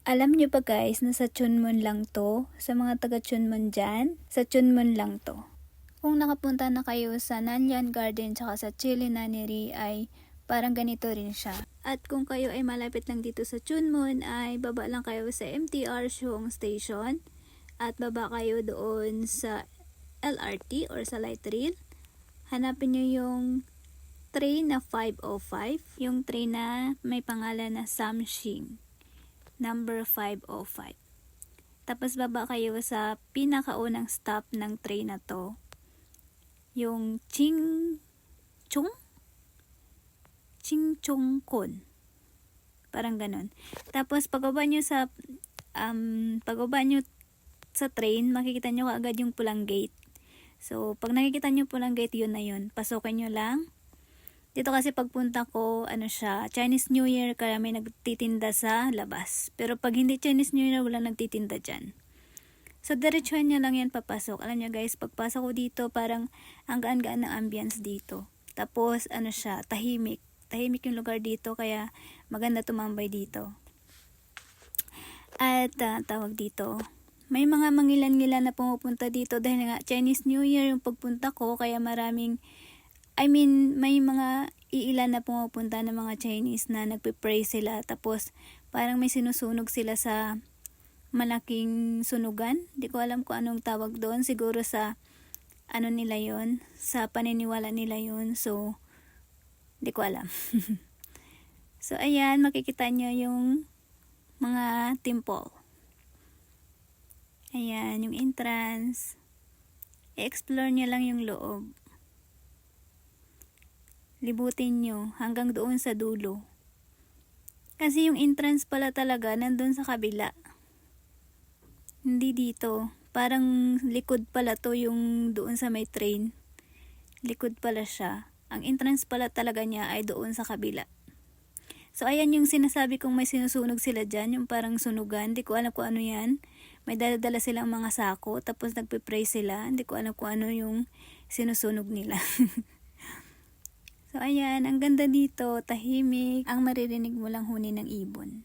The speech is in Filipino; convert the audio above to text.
Alam nyo ba guys, na sa Chunmun lang to? Sa mga taga Chunmun dyan, sa Chunmun lang to. Kung nakapunta na kayo sa Nanyang Garden tsaka sa Chili Naneri ay parang ganito rin siya. At kung kayo ay malapit lang dito sa Chunmun ay baba lang kayo sa MTR Shuong Station at baba kayo doon sa LRT or sa light rail. Hanapin nyo yung train na 505, yung train na may pangalan na Samshing, number 505. Tapos baba kayo sa pinakaunang stop ng train na to, yung Chingchongkon. Parang ganun. Tapos pagbaba nyo sa train, makikita nyo kaagad yung pulang gate. So, pag nakikita nyo pulang gate, yun na yun. Pasukin nyo lang. Dito kasi pagpunta ko, Chinese New Year, kaya may nagtitinda sa labas. Pero pag hindi Chinese New Year, wala nagtitinda dyan. So, diretsuhan nyo lang yan papasok. Alam nyo guys, pagpasok ko dito, parang ang gaan-gaan ng ambience dito. Tapos, tahimik. Tahimik yung lugar dito, kaya maganda tumambay dito. At, tawag dito, may mga mangilan-ngilan na pumupunta dito dahil nga Chinese New Year yung pagpunta ko, kaya may mga iilan na pumupunta ng mga Chinese na nagpe-pray sila, tapos parang may sinusunog sila sa malaking sunugan. Di ko alam kung anong tawag doon, siguro sa nila yon, sa paniniwala nila yon. So di ko alam. So ayan, makikita nyo yung mga temple. Ayan, yung entrance. I-explore nyo lang yung loob. Libutin nyo hanggang doon sa dulo. Kasi yung entrance pala talaga nandun sa kabila. Hindi dito. Parang likod pala to yung doon sa may train. Likod pala siya. Ang entrance pala talaga niya ay doon sa kabila. So ayan yung sinasabi kong may sinusunog sila dyan. Yung parang sunugan. Hindi ko alam kung ano yan. May dala-dala silang mga sako. Tapos nagpe-pray sila. Hindi ko alam kung ano yung sinusunog nila. So ayan, ang ganda dito, tahimik, ang maririnig mo lang huni ng ibon.